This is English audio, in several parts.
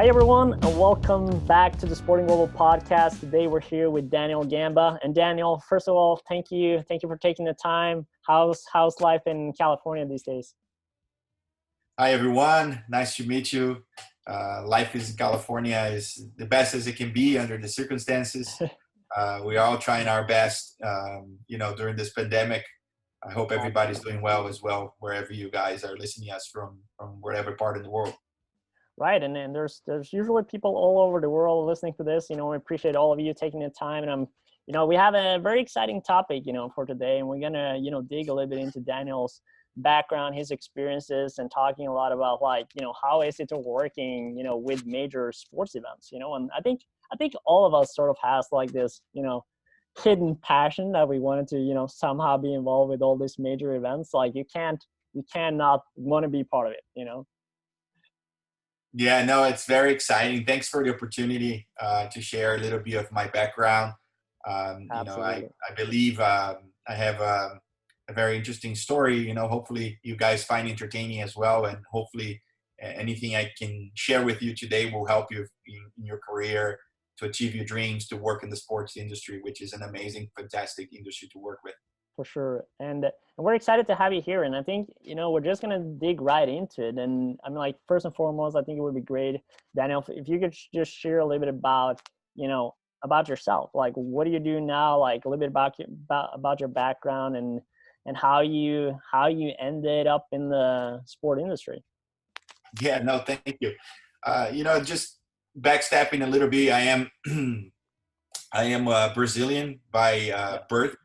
Hi everyone, and welcome back to the Sporting Global podcast. Today we're here with Daniel Gamba. And Daniel, first of all, thank you for taking the time. How's life in California these days? Hi everyone, nice to meet you. Life in California is the best as it can be under the circumstances. We are all trying our best, during this pandemic. I hope everybody's doing well as well, wherever you guys are listening to us from whatever part in the world. Right, and there's usually people all over the world listening to this. We appreciate all of you taking the time, and we have a very exciting topic, for today, and we're gonna, dig a little bit into Daniel's background, his experiences, and talking a lot about how is it working, with major sports events, and I think all of us sort of has this, hidden passion that we wanted to, somehow be involved with all these major events. Like you cannot want to be part of it. Yeah, no, it's very exciting. Thanks for the opportunity to share a little bit of my background. Absolutely. I believe I have a very interesting story. Hopefully you guys find entertaining as well, and hopefully anything I can share with you today will help you in your career to achieve your dreams, to work in the sports industry, which is an amazing, fantastic industry to work with. For sure. And we're excited to have you here. And I think, we're just going to dig right into it. And I mean, first and foremost, I think it would be great, Daniel, if you could just share a little bit about, about yourself. Like, what do you do now? Like a little bit about your background and how you ended up in the sport industry. Yeah, no, thank you. Just backstepping a little bit, I am I am Brazilian by birth.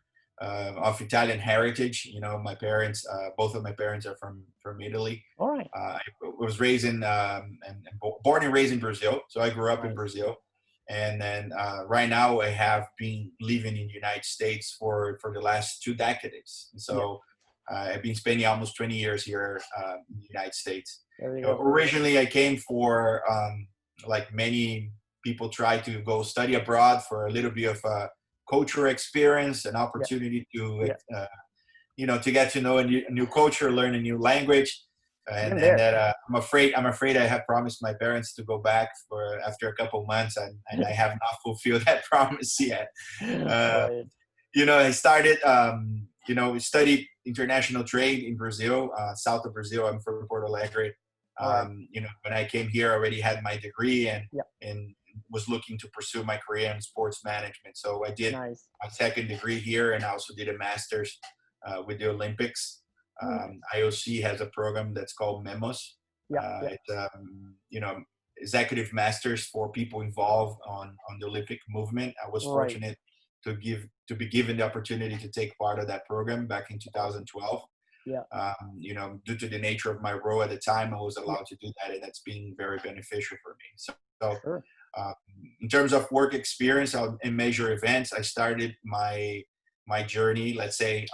Of Italian heritage. My parents, both of my parents are from Italy. All right. I was raised born and raised in Brazil, so I grew up in Brazil. And then right now I have been living in the United States for the last 2 decades. So I've been spending almost 20 years here in the United States. Originally, I came for, like many people, try to go study abroad for a little bit of cultural experience, an opportunity to to get to know a new culture, learn a new language, and that I'm afraid I have promised my parents to go back for after a couple months, and I have not fulfilled that promise yet. I started studied international trade in Brazil, south of Brazil. I'm from Porto Alegre. When I came here, I already had my degree and was looking to pursue my career in sports management. So I did my second degree here, and I also did a master's with the Olympics. IOC has a program that's called MEMOS. It's executive masters for people involved on the Olympic movement. I was fortunate to be given the opportunity to take part of that program back in 2012. Due to the nature of my role at the time, I was allowed to do that, and that's been very beneficial for me. So in terms of work experience and major events, I started my journey, let's say,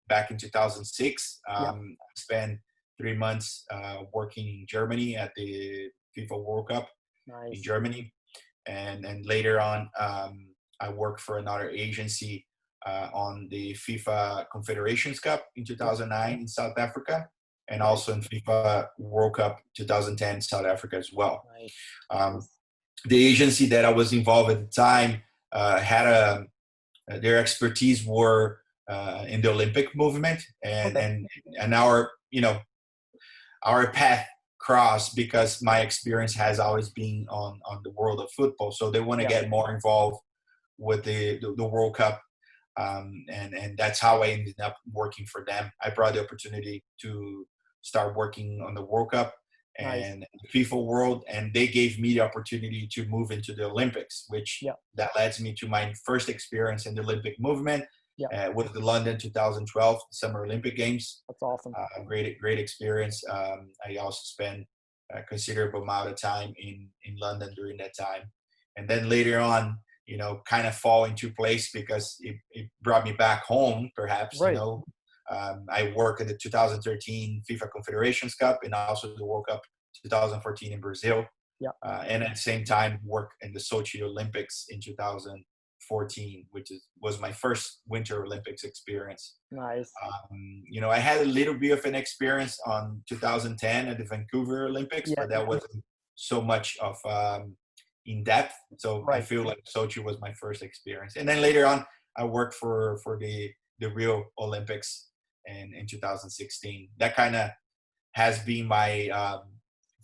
back in 2006. I spent 3 months working in Germany at the FIFA World Cup in Germany, and later on, I worked for another agency on the FIFA Confederations Cup in 2009 in South Africa, and also in FIFA World Cup 2010 South Africa as well. The agency that I was involved at the time had their expertise were in the Olympic movement, and our path crossed because my experience has always been on the world of football. So they want to get more involved with the World Cup, and that's how I ended up working for them. I brought the opportunity to start working on the World Cup and the FIFA World, and they gave me the opportunity to move into the Olympics, which that led me to my first experience in the Olympic movement. With the London 2012 Summer Olympic Games. That's awesome. Great experience. I also spent a considerable amount of time in London during that time, and then later on, kind of fall into place because it brought me back home. Perhaps I work at the 2013 FIFA Confederations Cup and also the World Cup 2014 in Brazil. And at the same time, work in the Sochi Olympics in 2014, which was my first Winter Olympics experience. Nice. I had a little bit of an experience on 2010 at the Vancouver Olympics, but that wasn't so much of in depth. So I feel like Sochi was my first experience. And then later on, I worked for the Rio Olympics in 2016. That kind of has been my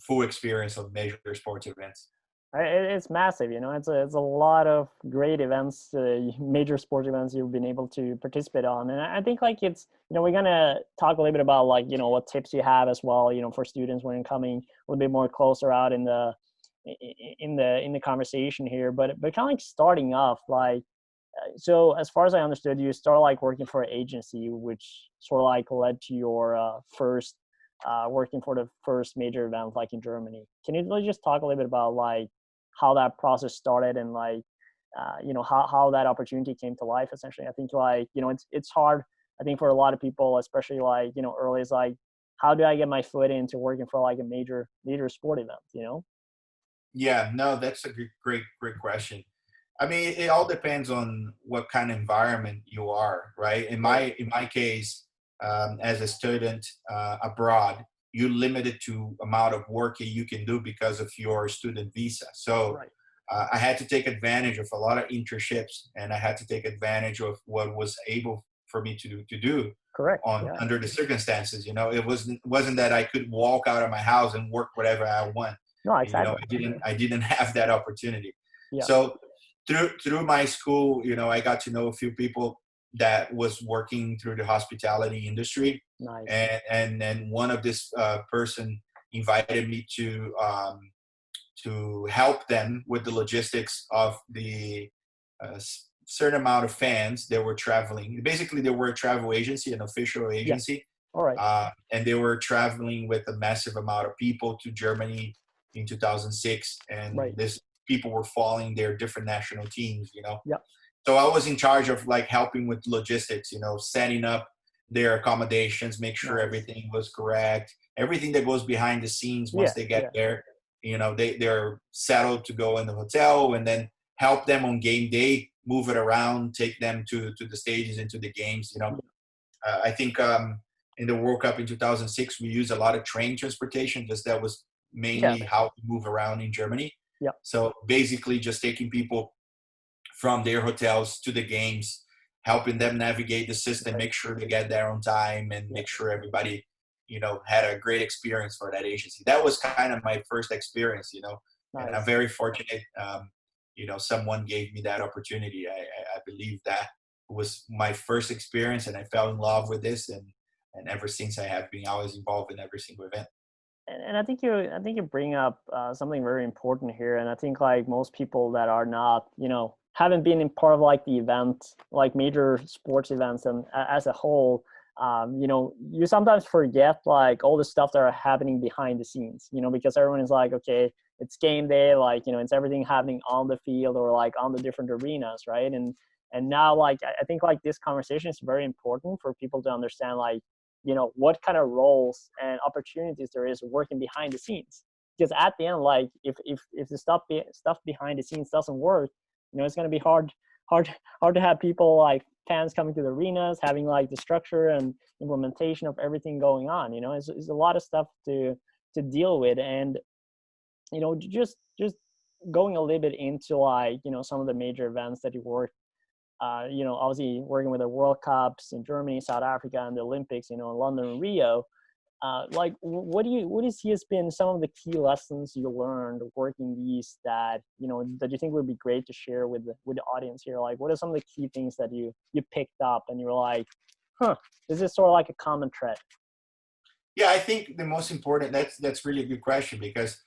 full experience of major sports events. It's massive, you know. It's a lot of great events, major sports events you've been able to participate on, and I think like it's, you know, we're gonna talk a little bit about like, you know, what tips you have as well, you know, for students when coming a little bit more closer out in the conversation here, but kind of like starting off, like, so as far as I understood, you started like working for an agency, which sort of like led to your first working for the first major event, like in Germany. Can you really just talk a little bit about like how that process started and like, you know, how that opportunity came to life, essentially? I think like, you know, it's hard, I think, for a lot of people, especially like, you know, early, is like, how do I get my foot into working for like a major sport event, you know? Yeah, no, that's a great question. I mean, it all depends on what kind of environment you are, right? In my case, as a student abroad, you're limited to amount of work you can do because of your student visa. So I had to take advantage of a lot of internships, and I had to take advantage of what was able for me to do. Under the circumstances. You know, it wasn't that I could walk out of my house and work whatever I want. No, exactly. You know, I didn't have that opportunity. So through my school, you know, I got to know a few people that was working through the hospitality industry. Nice. And then one of this person invited me to help them with the logistics of the certain amount of fans that were traveling. Basically, they were a travel agency, an official agency. All right. And they were traveling with a massive amount of people to Germany in 2006. And this people were following their different national teams, you know. So I was in charge of like helping with logistics, you know, setting up their accommodations, make sure everything was correct, everything that goes behind the scenes once they get there. You know, they're settled to go in the hotel, and then help them on game day, move it around, take them to the stages and to the games. You know, I think in the World Cup in 2006, we used a lot of train transportation, because that was mainly how we move around in Germany. So basically just taking people from their hotels to the games, helping them navigate the system, make sure they get there on time, and make sure everybody, you know, had a great experience for that agency. That was kind of my first experience, you know. And I'm very fortunate, you know, someone gave me that opportunity. I believe that was my first experience, and I fell in love with this. And ever since, I have been always involved in every single event. And I think you bring up something very important here. And I think like most people that are not, you know, haven't been in part of like the event, like major sports events, and as a whole, you know, you sometimes forget like all the stuff that are happening behind the scenes, you know, because everyone is like, okay, it's game day, like, you know, it's everything happening on the field or like on the different arenas, right? And now, like, I think like this conversation is very important for people to understand, like, you know, what kind of roles and opportunities there is working behind the scenes. Because at the end, like, if the stuff behind the scenes doesn't work, you know, it's going to be hard to have people, like fans, coming to the arenas, having like the structure and implementation of everything going on. You know, it's a lot of stuff to deal with. And, you know, just going a little bit into like, you know, some of the major events that you worked, you know, obviously working with the World Cups in Germany, South Africa, and the Olympics, you know, in London and Rio. Like, what do you see has been some of the key lessons you learned working these that, you know, that you think would be great to share with the audience here? Like, what are some of the key things that you picked up and you're like, this is sort of like a common thread? Yeah, I think the most important, that's really a good question, because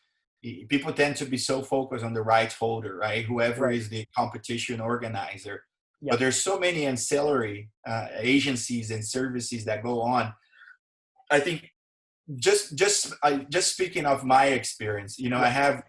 people tend to be so focused on the rights holder, right? Whoever is the competition organizer. But there's so many ancillary agencies and services that go on. I think just speaking of my experience, you know, I had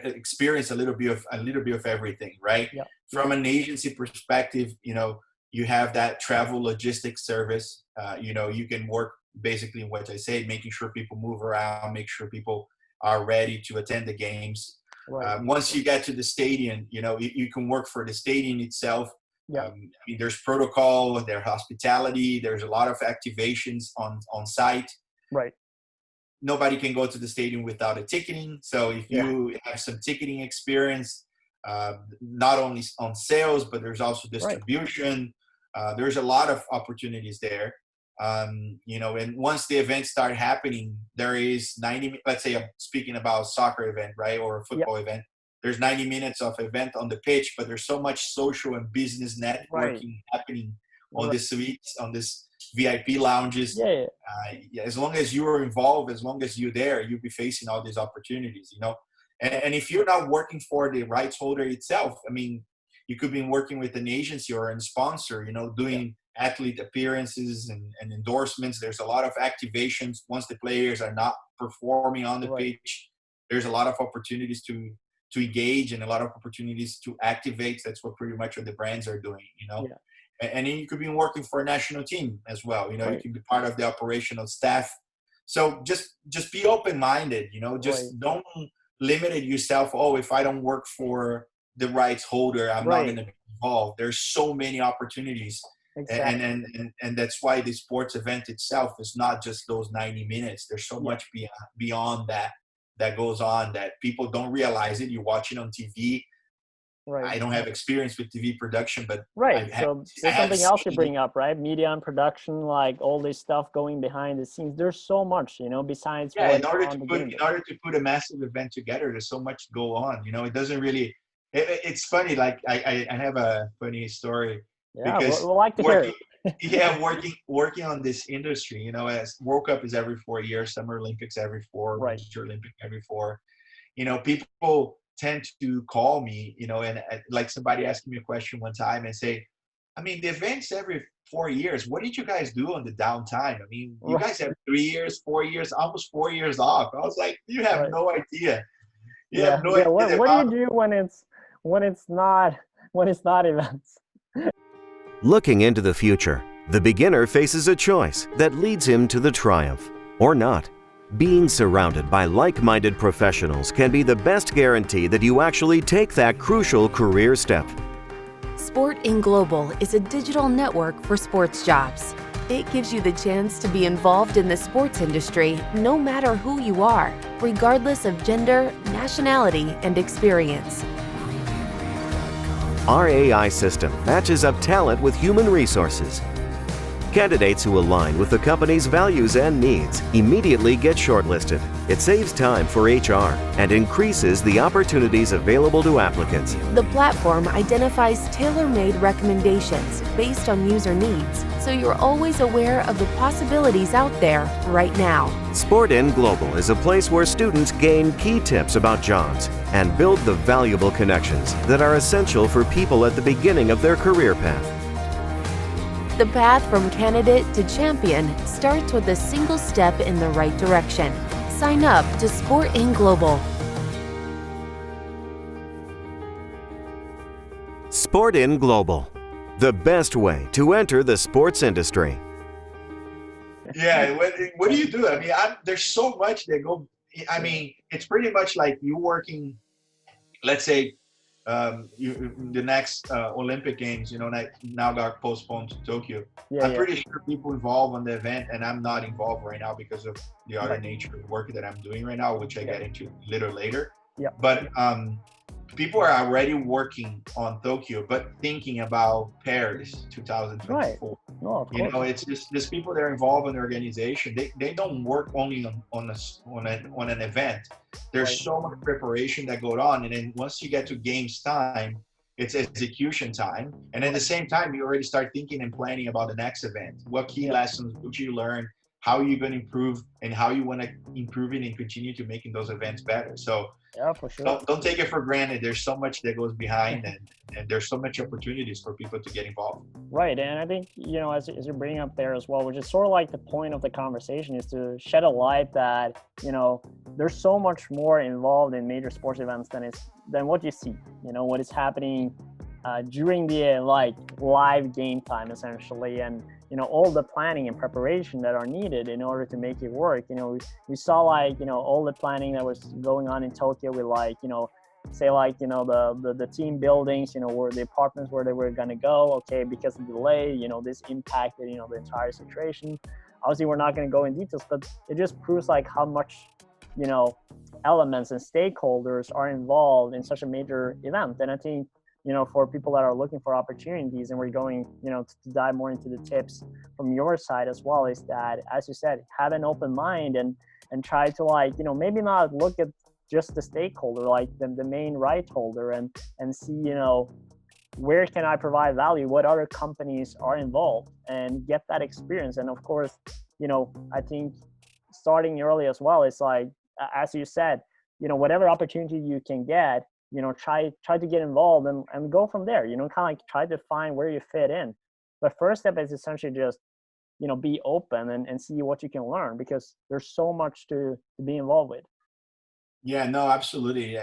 experience a little bit of everything, right? From an agency perspective, you know, you have that travel logistics service. You know, you can work basically what I say, making sure people move around, make sure people are ready to attend the games. Once you get to the stadium, you know, you can work for the stadium itself. I mean, there's protocol, there's hospitality, there's a lot of activations on site. nobody can go to the stadium without a ticketing. So if you have some ticketing experience, not only on sales, but there's also distribution. There's a lot of opportunities there. You know, and once the events start happening, there is 90, let's say I'm speaking about soccer event, right? Or a football event. There's 90 minutes of event on the pitch, but there's so much social and business networking happening on the suites, on this VIP lounges. As long as you are involved, as long as you're there, you'll be facing all these opportunities, you know. And if you're not working for the rights holder itself, I mean, you could be working with an agency or a sponsor, you know, doing athlete appearances and endorsements. There's a lot of activations once the players are not performing on the pitch. There's a lot of opportunities to engage and a lot of opportunities to activate. That's what pretty much what the brands are doing, you know. And then you could be working for a national team as well. You know, you can be part of the operational staff. So just be open-minded, you know, just don't limit it yourself. Oh, if I don't work for the rights holder, I'm not going to be involved. There's so many opportunities. And that's why the sports event itself is not just those 90 minutes. There's so much beyond that goes on that people don't realize it. You watch it on TV. I don't have experience with TV production, but so there's something else you bring up, right? Media and production, like all this stuff going behind the scenes. There's so much, you know, besides. In order to put a massive event together, there's so much go on. You know, it doesn't really. It's funny. Like I have a funny story. Because we'll like to hear it. working on this industry, you know, as World Cup is every 4 years, Summer Olympics every 4, Winter Olympic every 4. You know, people tend to call me, you know, and like somebody asked me a question one time and say, I mean, the events every 4 years, what did you guys do on the downtime? I mean, you guys have 3 years, 4 years, almost 4 years off. I was like, you have no idea. You have no idea. What do you do when it's not events? Looking into the future, the beginner faces a choice that leads him to the triumph, or not. Being surrounded by like-minded professionals can be the best guarantee that you actually take that crucial career step. Sport in Global is a digital network for sports jobs. It gives you the chance to be involved in the sports industry no matter who you are, regardless of gender, nationality, and experience. Our AI system matches up talent with human resources. Candidates who align with the company's values and needs immediately get shortlisted. It saves time for HR and increases the opportunities available to applicants. The platform identifies tailor-made recommendations based on user needs, so you're always aware of the possibilities out there right now. Sport in Global is a place where students gain key tips about jobs and build the valuable connections that are essential for people at the beginning of their career path. The path from candidate to champion starts with a single step in the right direction. Sign up to Sport in Global. Sport in Global, the best way to enter the sports industry. Yeah, what do you do? I mean, there's so much that go. I mean, it's pretty much like you working. Let's say the next Olympic Games, you know, now got postponed to Tokyo. I'm pretty sure people involved on the event, and I'm not involved right now because of the other nature of the work that I'm doing right now, which I get into a little later. But people are already working on Tokyo, but thinking about Paris 2024. You know, it's just there's people that are involved in the organization. They don't work only on an event. There's so much preparation that goes on, and then once you get to games time, it's execution time. And at the same time, you already start thinking and planning about the next event. What key lessons would you learn? How are you going to improve, and how you want to improve it and continue to making those events better. So for sure. Don't take it for granted. There's so much that goes behind, and there's so much opportunities for people to get involved. Right, and I think, you know, as you're bringing up there as well, which is sort of like the point of the conversation, is to shed a light that, you know, there's so much more involved in major sports events than what you see. You know, what is happening during the live game time, essentially, and you know, all the planning and preparation that are needed in order to make it work. You know, we saw all the planning that was going on in Tokyo with the team buildings, you know, where the apartments where they were going to go. Okay, because of the delay, you know, this impacted, you know, the entire situation. obviously we're not going to go in details, but it just proves like how much, you know, elements and stakeholders are involved in such a major event. And I think, you know, for people that are looking for opportunities, and we're going, you know, to dive more into the tips from your side as well, is that, as you said, have an open mind and try to, like, you know, maybe not look at just the stakeholder, like the main right holder, and see, you know, where can I provide value, what other companies are involved, and get that experience. And of course, you know, I think starting early as well, it's like, as you said, you know, whatever opportunity you can get, you know, try to get involved and go from there, you know, kind of like try to find where you fit in. The first step is essentially just, you know, be open and see what you can learn, because there's so much to be involved with. Yeah, no, absolutely.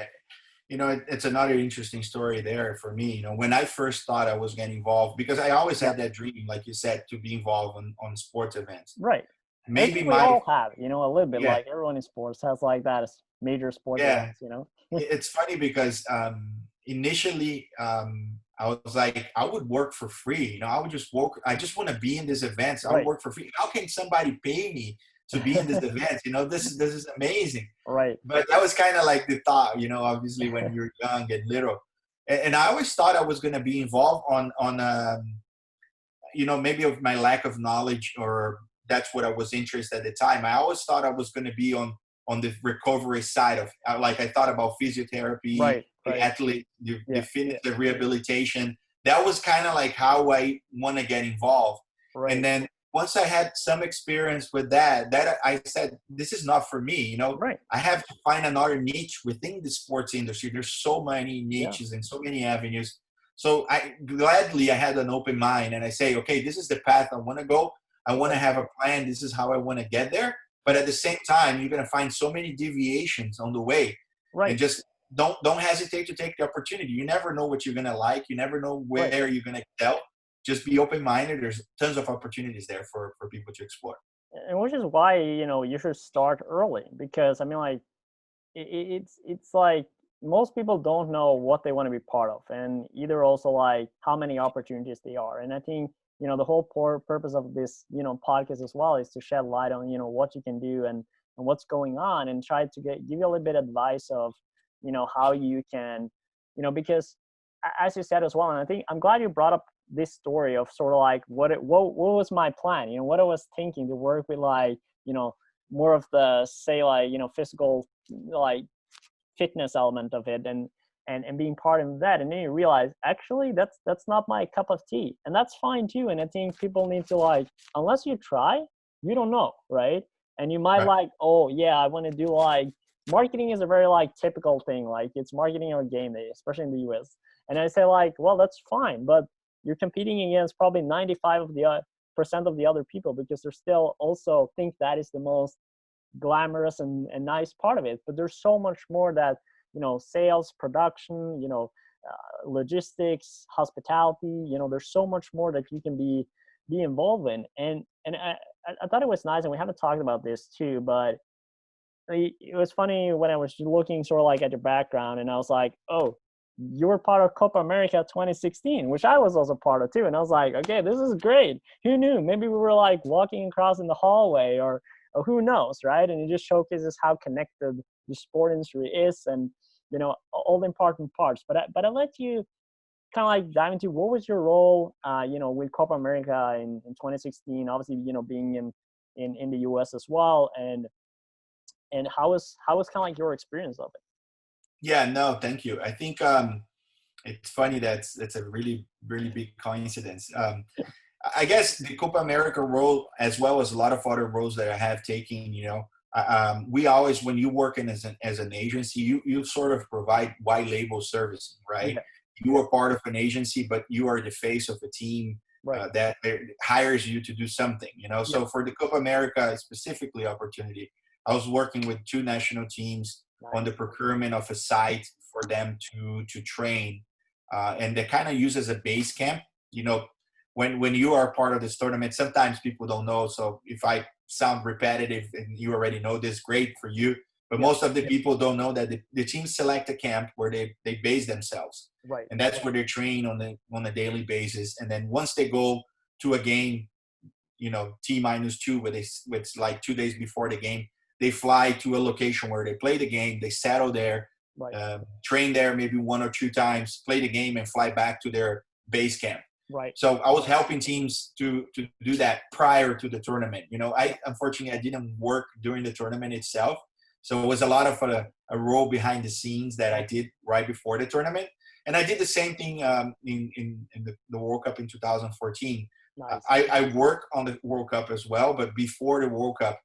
You know, it's another interesting story there for me. You know, when I first thought I was getting involved, because I always had that dream, like you said, to be involved on sports events. Right. Maybe we all have, you know, a little bit, yeah. like everyone in sports has like that as major sports events, you know. It's funny because initially I was like, I would work for free. You know, I would just work. I just want to be in these events. I would work for free. How can somebody pay me to be in this event? You know, this is amazing. Right. But that was kind of like the thought, you know, obviously when you're young and little. And I always thought I was going to be involved on you know, maybe of my lack of knowledge, or that's what I was interested at the time. I always thought I was going to be on the recovery side of, like, I thought about physiotherapy, the athlete, the rehabilitation. That was kind of like how I want to get involved. Right. And then once I had some experience with that I said, this is not for me. You know, I have to find another niche within the sports industry. There's so many niches and so many avenues. So I had an open mind, and I say, okay, this is the path I want to go. I want to have a plan. This is how I want to get there. But at the same time, you're going to find so many deviations on the way. Right. And just don't hesitate to take the opportunity. You never know what you're going to like. You never know where you're going to excel. Just be open-minded. There's tons of opportunities there for people to explore. And which is why, you know, you should start early, because I mean, like, it's like most people don't know what they want to be part of, and either also like how many opportunities they are. And I think, you know, the whole purpose of this, you know, podcast as well is to shed light on, you know, what you can do and what's going on, and try to give you a little bit of advice of, you know, how you can, you know, because as you said as well, and I think I'm glad you brought up this story of sort of like what was my plan, you know, what I was thinking to work with, like, you know, more of the, say, like, you know, physical, like, fitness element of it, and being part of that. And then you realize, actually, that's not my cup of tea, and that's fine too. And I think people need to, like, unless you try, you don't know, right? And you might like, oh yeah, I want to do, like, marketing is a very, like, typical thing, like it's marketing or game day, especially in the US. And I say, like, well, that's fine, but you're competing against probably 95% of the other people, because they're still also think that is the most glamorous and nice part of it. But there's so much more that, you know, sales, production, you know, logistics, hospitality, you know, there's so much more that you can be involved in. And I thought it was nice, and we haven't talked about this too, but it was funny when I was looking sort of like at your background, and I was like, oh, you were part of Copa America 2016, which I was also part of too. And I was like, okay, this is great. Who knew? Maybe we were like walking across in the hallway, or who knows, right? And it just showcases how connected the sport industry is, and, you know, all the important parts. But I let you kind of like dive into what was your role, you know, with Copa America in 2016, obviously, you know, being in the US as well, and how was kind of like your experience of it? Yeah, no, thank you. I think it's funny that's a really, really big coincidence. I guess the Copa America role, as well as a lot of other roles that I have taken, you know, we always, when you work in as an agency, you sort of provide white label servicing, right? Yeah. You are part of an agency, but you are the face of a team that hires you to do something, you know? So for the Copa America specifically opportunity, I was working with 2 national teams on the procurement of a site for them to train, and they kind of use as a base camp. You know, when you are part of this tournament, sometimes people don't know. So if I sound repetitive and you already know this, great for you. But most of the people don't know that the teams select a camp where they base themselves, and that's where they train on a daily basis. And then once they go to a game, T-2, where it's like 2 days before the game. They fly to a location where they play the game. They settle there, train there maybe 1 or 2 times, play the game, and fly back to their base camp. Right. So I was helping teams to do that prior to the tournament. Unfortunately, I didn't work during the tournament itself. So it was a lot of a role behind the scenes that I did right before the tournament. And I did the same thing in the World Cup in 2014. Nice. I work on the World Cup as well, but before the World Cup,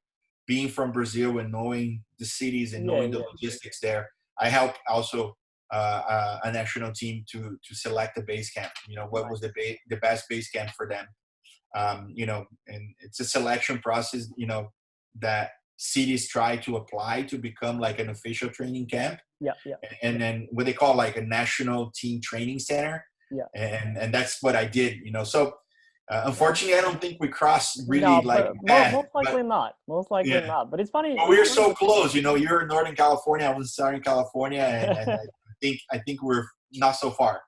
being from Brazil and knowing the cities and knowing the logistics there, I helped also a national team to select the base camp. What was the best base camp for them. And it's a selection process, that cities try to apply to become like an official training camp. And then what they call like a national team training center. And that's what I did, So unfortunately, I don't think we crossed really most likely not. But it's funny. But we're so close, You're in Northern California, I was in Southern California, and I think we're not so far.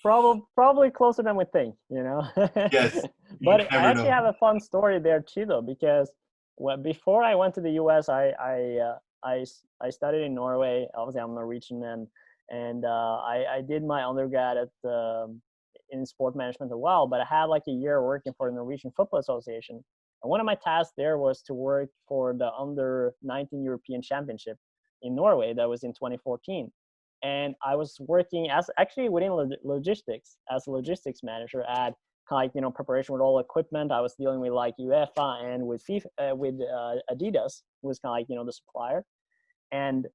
Probably closer than we think, Yes. But I actually have a fun story there too, though, because before I went to the U.S., I studied in Norway. Obviously, I'm Norwegian, and I did my undergrad in sport management as well. But I had like a year working for the Norwegian Football Association, and one of my tasks there was to work for the under-19 European Championship in Norway that was in 2014. And I was working within logistics as a logistics manager at preparation with all equipment. I was dealing with like UEFA and with FIFA, with Adidas, who was the supplier, and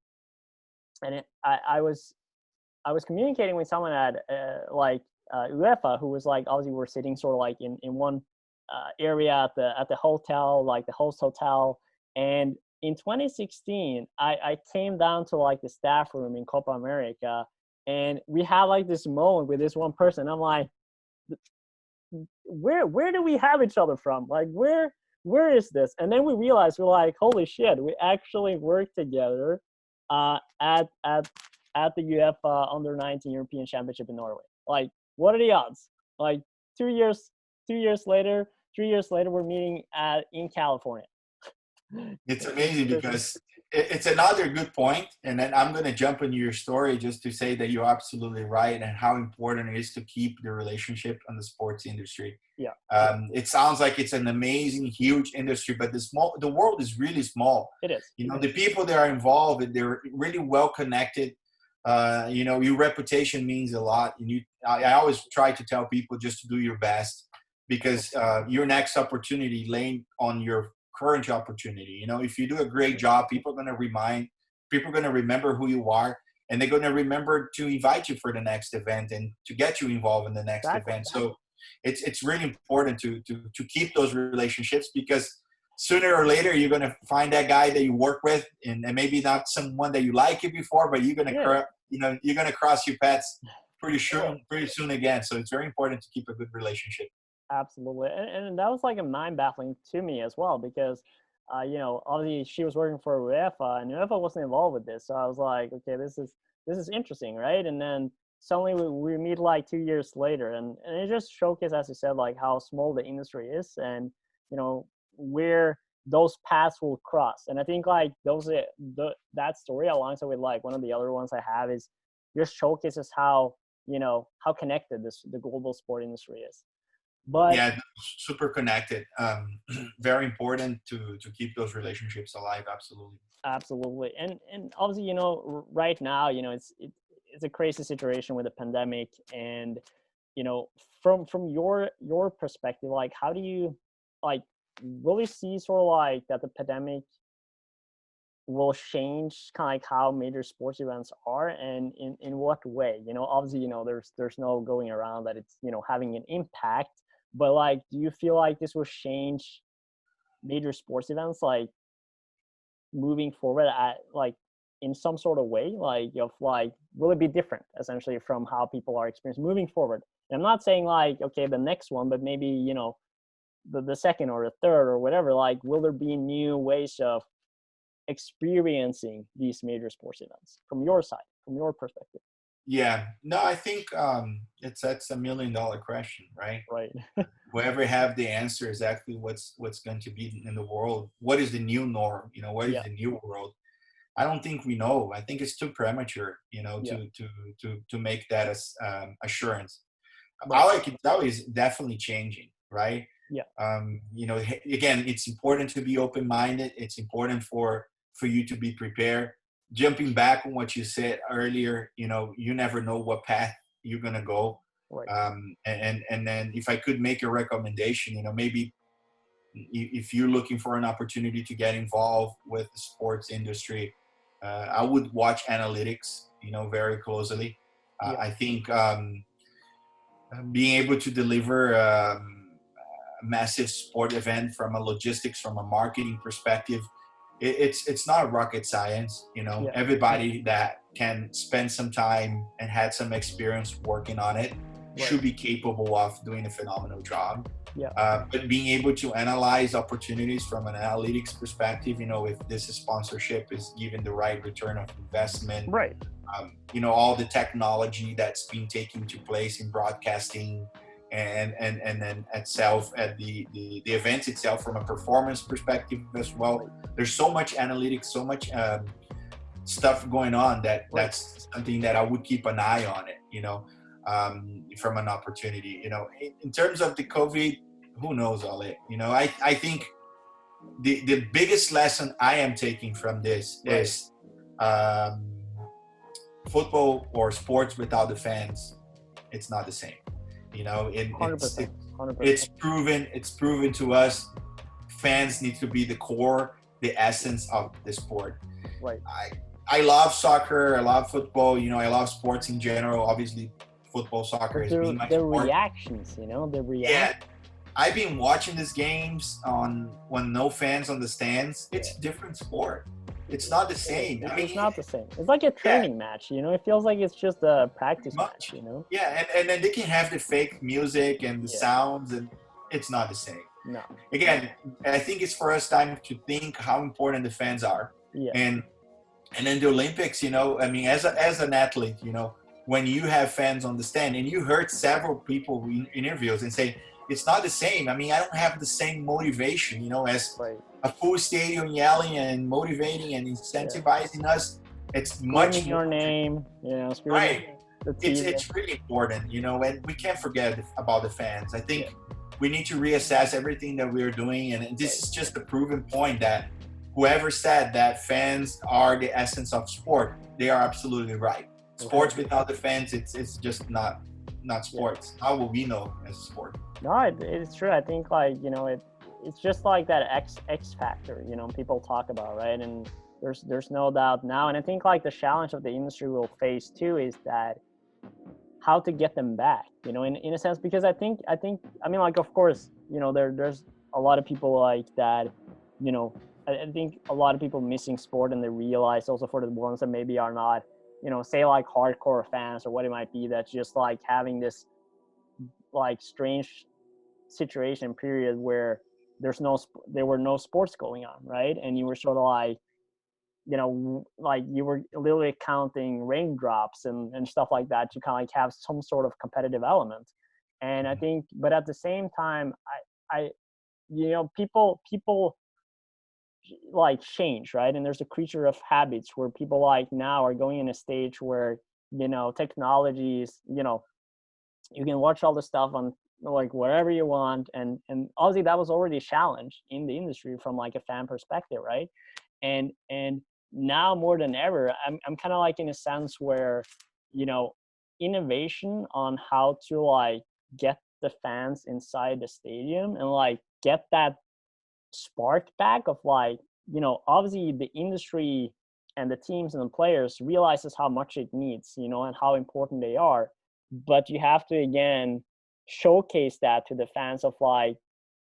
I was communicating with someone at UEFA, who was like, obviously we're sitting sort of like in one area at the hotel, like the host hotel. And in 2016, I came down to like the staff room in Copa America, and we had like this moment with this one person. I'm like, where do we have each other from? Like, where is this? And then we realized, we're like, holy shit, we actually work together at the UEFA under-19 European Championship in Norway. Like, what are the odds? Like 3 years later, we're meeting in California. It's amazing because it's another good point. And then I'm going to jump into your story just to say that you're absolutely right and how important it is to keep the relationship in the sports industry. It sounds like it's an amazing, huge industry, but the world is really small. It is. The people that are involved, they're really well connected. Your reputation means a lot. I always try to tell people just to do your best, because your next opportunity laying on your current opportunity. If you do a great job, people are going to remember who you are, and they're going to remember to invite you for the next event and to get you involved in the next event. So it's really important to keep those relationships, because sooner or later you're going to find that guy that you work with, and maybe not someone that you liked before, but you're going to you're going to cross your paths pretty soon again. So it's very important to keep a good relationship. Absolutely. And that was like a mind baffling to me as well, because obviously she was working for UEFA, and UEFA wasn't involved with this. So I was like, okay, this is interesting, right? And then suddenly we meet like 2 years later, and it just showcased, as you said, like how small the industry is, and where those paths will cross. And I think like that story, alongside with like one of the other ones I have, is just showcases how connected the global sport industry is. But super connected. Very important to keep those relationships alive. Absolutely. And obviously, right now, it's a crazy situation with the pandemic, and from your perspective, like, how do you really see sort of like that the pandemic will change kind of like how major sports events are, and in what way? Obviously, there's no going around that it's having an impact. But like, do you feel like this will change major sports events, like moving forward in some sort of way? Will it be different essentially from how people are experiencing moving forward? And I'm not saying like, okay, the next one, but maybe, the second or the third or whatever, like, will there be new ways of experiencing these major sports events from your side, from your perspective? Yeah, no, I think that's $1 million question, right? Right. Whoever have the answer exactly what's going to be in the world, what is the new norm, what is Yeah. the new world. I don't think we know. I think it's too premature, Yeah. to make that as assurance. Right. All I can tell is definitely changing, right? Yeah. Again, it's important to be open-minded. It's important for you to be prepared. Jumping back on what you said earlier, you never know what path you're gonna go. Right. And then if I could make a recommendation, maybe if you're looking for an opportunity to get involved with the sports industry, I would watch analytics, very closely. Yeah. I think being able to deliver a massive sport event from a logistics, from a marketing perspective, it's not rocket science. Yeah. Everybody that can spend some time and had some experience working on it should be capable of doing a phenomenal job. Yeah. But being able to analyze opportunities from an analytics perspective, if this sponsorship is given the right return of investment, Right. All the technology that's been taking to place in broadcasting and then itself at the events itself from a performance perspective as well. There's so much analytics, so much stuff going on that's something that I would keep an eye on it, from an opportunity. In terms of the COVID, who knows, Ale? I think the biggest lesson I am taking from this is football or sports without the fans, it's not the same. 100%. It's proven to us fans need to be the core, the essence of the sport. Right. I love soccer, I love football, I love sports in general. Obviously football, soccer has been my sport. Reactions, the reactions. Yeah, I've been watching these games when no fans on the stands. It's a different sport. It's not the same. It's not the same. It's like a training match, It feels like it's just a practice match, Yeah, and then they can have the fake music and the sounds, and it's not the same. No. Again, I think it's for us time to think how important the fans are. Yeah. And then the Olympics, as an athlete, when you have fans on the stand, and you heard several people in interviews and say, it's not the same. I don't have the same motivation, as a full stadium yelling and motivating and incentivizing us. It's much your name, right. It's really important, and we can't forget about the fans. I think we need to reassess everything that we're doing, and this is just a proven point that whoever said that fans are the essence of sport, they are absolutely right. Sports without the fans, it's just not sports. How will we know as a sport? No, it's true. I think it's just like that X factor, people talk about, right? And there's no doubt now. And I think the challenge of the industry will face too is that how to get them back, in a sense, because I think, of course, there's a lot of people like that, I think a lot of people missing sport, and they realize also for the ones that maybe are not, say hardcore fans or what it might be, that's just having this strange situation period where there were no sports going on, right? And you were sort of you were literally counting raindrops and stuff like that to kind of have some sort of competitive element. And I think, but at the same time, I people change, right? And there's a creature of habits where people now are going in a stage where technologies, you can watch all the stuff on wherever you want, and obviously that was already a challenge in the industry from a fan perspective, right? And now more than ever, I'm kind of in a sense where innovation on how to get the fans inside the stadium and get that spark back of obviously the industry and the teams and the players realizes how much it needs, and how important they are. But you have to again showcase that to the fans of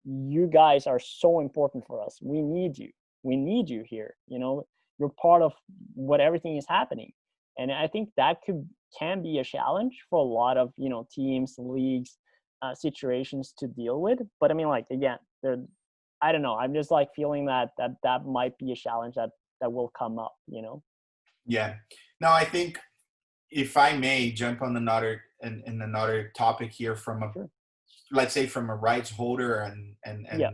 you guys are so important for us. We need you here. You're part of what everything is happening. And I think that can be a challenge for a lot of teams, leagues, situations to deal with. But again, I don't know. I'm just feeling that might be a challenge that will come up. Yeah. No, I think if I may jump on another topic here from a, sure. let's say from a rights holder and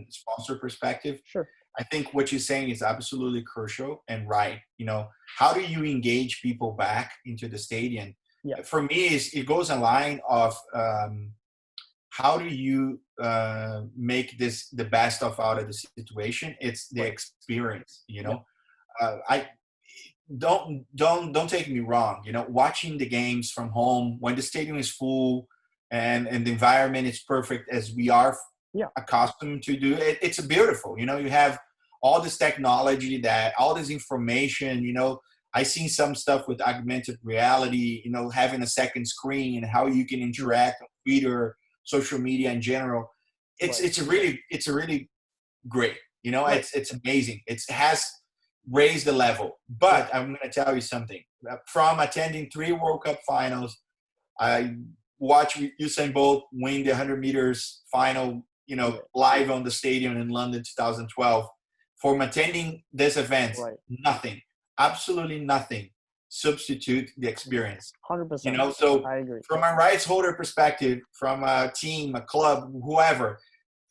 sponsor perspective. Sure. I think what you're saying is absolutely crucial and right. You know, how do you engage people back into the stadium? Yeah. For me, it goes a line of how do you make this the best out of the situation? It's the experience. You know, I don't take me wrong. You know, watching the games from home when the stadium is full and the environment is perfect as we are accustomed to do it, it's beautiful. You know, you have all this technology, that all this information. You know, I seen some stuff with augmented reality. You know, having a second screen and how you can interact on Twitter, social media in general. It's a really great. You know, it's amazing. It has raised the level. But I'm going to tell you something. From attending 3 World Cup finals, I watched Usain Bolt win the 100 meters final, you know, live on the stadium in London 2012. From attending this event, nothing, absolutely nothing substitute the experience. 100%. You know, so I agree. From a rights holder perspective, from a team, a club, whoever,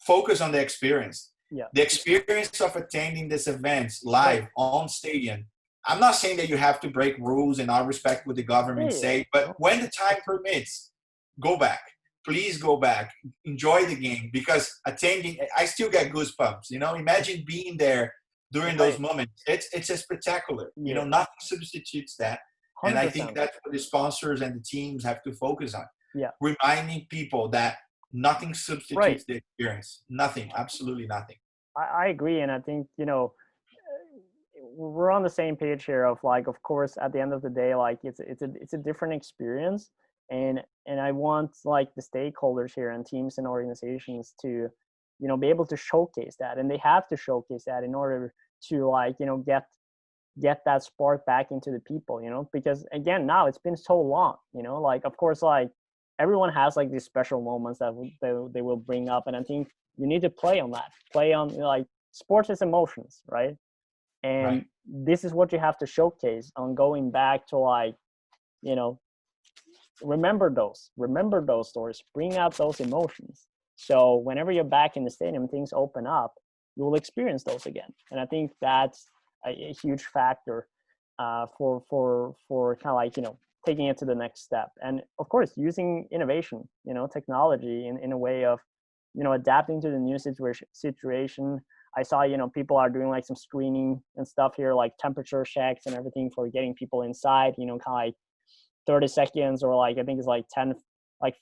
focus on the experience. Yeah. The experience of attending this event live on stadium. I'm not saying that you have to break rules and all respect what the government say, but when the time permits, go back. Please go back. Enjoy the game, because attending, I still get goosebumps. You know, imagine being there during those moments. It's a spectacular. You know, nothing substitutes that. 100%. And I think that's what the sponsors and the teams have to focus on. Yeah. Reminding people that nothing substitutes the experience. Nothing. Absolutely nothing. I agree. And I think, you know, we're on the same page here of like, of course, at the end of the day, like it's a different experience. And I want like the stakeholders here and teams and organizations to, you know, be able to showcase that. And they have to showcase that in order to like, you know, get that spark back into the people, you know, because again, now it's been so long, you know, like, of course, like everyone has like these special moments that they will bring up. And I think you need to play on that, like sports is emotions, right? And this is what you have to showcase on going back to like, you know, remember those stories, bring out those emotions. So whenever you're back in the stadium, things open up, you will experience those again. And I think that's a huge factor for kind of like, you know, taking it to the next step. And of course, using innovation, you know, technology in a way of, you know, adapting to the new situation. I saw, you know, people are doing like some screening and stuff here, like temperature checks and everything for getting people inside, you know, kind of like 30 seconds or like, I think it's like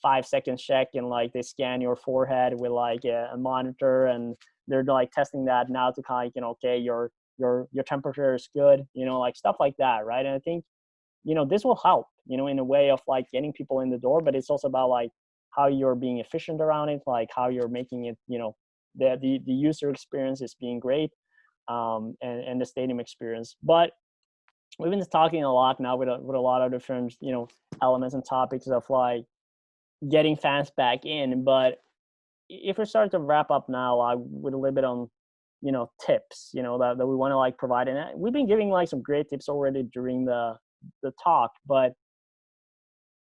5 seconds check, and like they scan your forehead with like a monitor, and they're like testing that now to kind of, you know, okay, your temperature is good, you know, like stuff like that. Right. And I think, you know, this will help, you know, in a way of like getting people in the door, but it's also about like how you're being efficient around it, like how you're making it, you know, the user experience is being great, and the stadium experience. But we've been talking a lot now with a lot of different, you know, elements and topics of like getting fans back in. But if we start to wrap up now, with a little bit on, you know, tips, you know, that we want to like provide. And we've been giving like some great tips already during the talk, but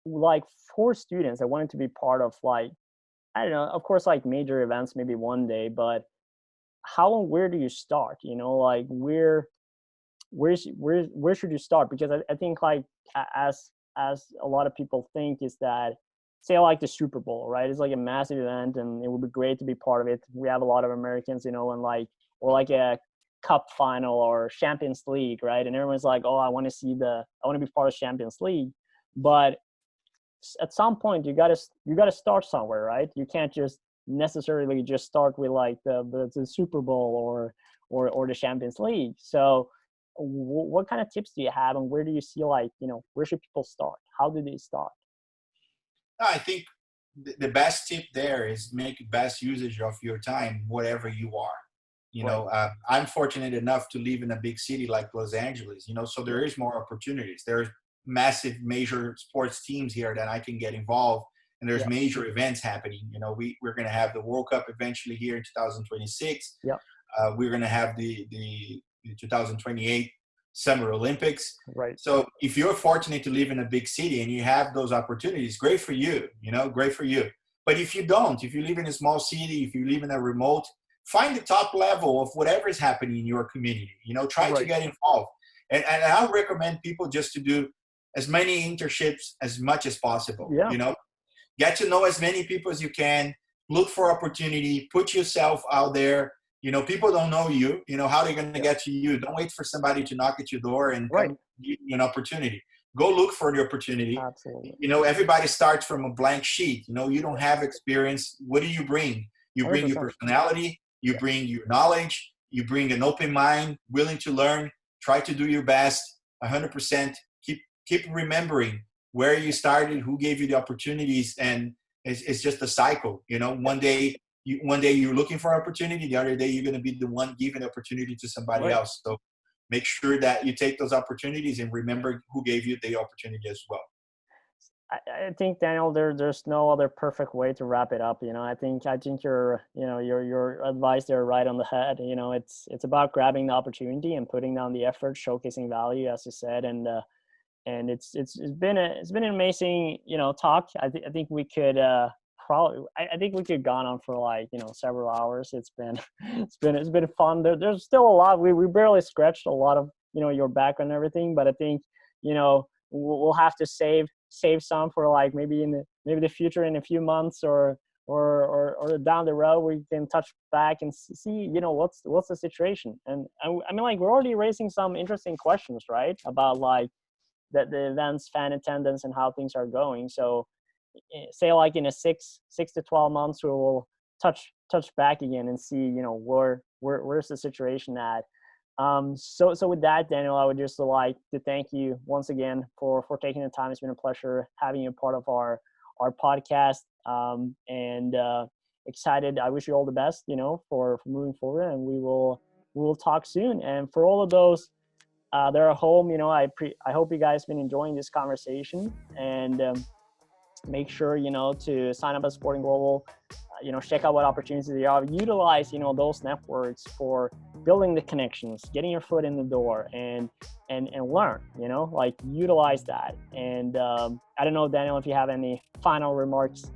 like for students that wanted to be part of like, I don't know, of course, like major events, maybe one day, but how and where do you start? You know, like where should you start? Because I think like as a lot of people think is that, say like the Super Bowl, right? It's like a massive event and it would be great to be part of it. We have a lot of Americans, you know, and like, or like a cup final or Champions League, right? And everyone's like, oh, I want to be part of Champions League. But at some point you gotta start somewhere, right? You can't just necessarily just start with like the Super Bowl or the Champions League. So what kind of tips do you have, and where do you see like, you know, where should people start? How do they start? I think the best tip there is make best usage of your time, whatever you are. You know, I'm fortunate enough to live in a big city like Los Angeles, you know, so there is more opportunities. There's massive major sports teams here that I can get involved, and there's major events happening. You know, we're going to have the World Cup eventually here in 2026. Yeah. We're going to have the 2028 Summer Olympics. Right. So if you're fortunate to live in a big city and you have those opportunities, great for you, great for you. But if you don't, if you live in a small city, if you live in a remote, find the top level of whatever is happening in your community, try to get involved. And I recommend people just to do as many internships as much as possible, get to know as many people as you can, look for opportunity, put yourself out there. People don't know you, how they're going to get to you. Don't wait for somebody to knock at your door and give you an opportunity. Go look for the opportunity. Absolutely. Everybody starts from a blank sheet. You don't have experience. What do you bring? You bring 100%. Your personality, you bring your knowledge, you bring an open mind, willing to learn, try to do your best, 100%. Keep remembering where you started, who gave you the opportunities, and it's just a cycle. One day you're looking for opportunity, the other day you're going to be the one giving the opportunity to somebody else. So make sure that you take those opportunities and remember who gave you the opportunity as well. I think, Daniel, there's no other perfect way to wrap it up. I think your advice there right on the head. It's about grabbing the opportunity and putting down the effort, showcasing value, as you said, and it's been an amazing talk. I think we could I think we could gone on for several hours. It's been fun. There's still a lot. We barely scratched a lot of your background and everything, but I think we'll have to save some for maybe the future in a few months or down the road. We can touch back and see what's the situation. And I mean, we're already raising some interesting questions, right, about the events, fan attendance, and how things are going. So say in a 6 to 12 months we will touch back again and see where's the situation at. So with that, Daniel, I would just like to thank you once again for taking the time. It's been a pleasure having you part of our podcast, and excited. I wish you all the best for moving forward, and we will talk soon. And for all of those that are at home, I hope you guys been enjoying this conversation, and make sure to sign up at Sporting Global. Check out what opportunities there are. Utilize those networks for building the connections, getting your foot in the door, and learn. Utilize that. And I don't know, Daniel, if you have any final remarks.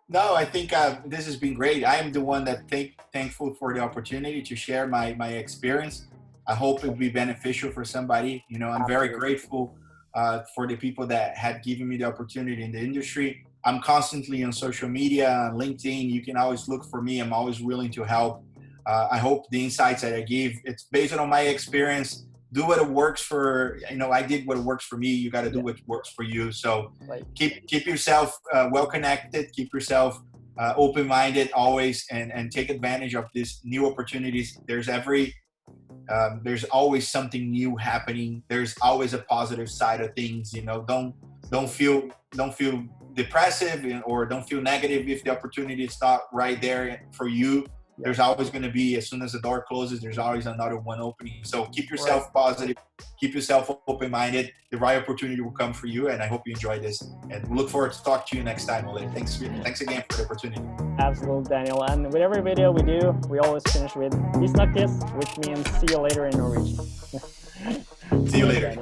No, I think this has been great. I am the one that thankful for the opportunity to share my experience. I hope it will be beneficial for somebody. I'm very grateful for the people that had given me the opportunity in the industry. I'm constantly on social media, on LinkedIn. You can always look for me. I'm always willing to help. I hope the insights that I give, it's based on my experience. Do what works for, I did what works for me. You got to do what works for you. So keep yourself well connected, keep yourself open-minded always, and take advantage of these new opportunities. There's always something new happening. There's always a positive side of things. Don't feel depressive or don't feel negative if the opportunity is not right there for you. There's always going to be, as soon as the door closes, there's always another one opening. So keep yourself positive, keep yourself open-minded. The right opportunity will come for you, and I hope you enjoy this. And we look forward to talk to you next time, Ole. Thanks again for the opportunity. Absolutely, Daniel. And with every video we do, we always finish with "Vi snakkes," which means see you later in Norwegian. See you later.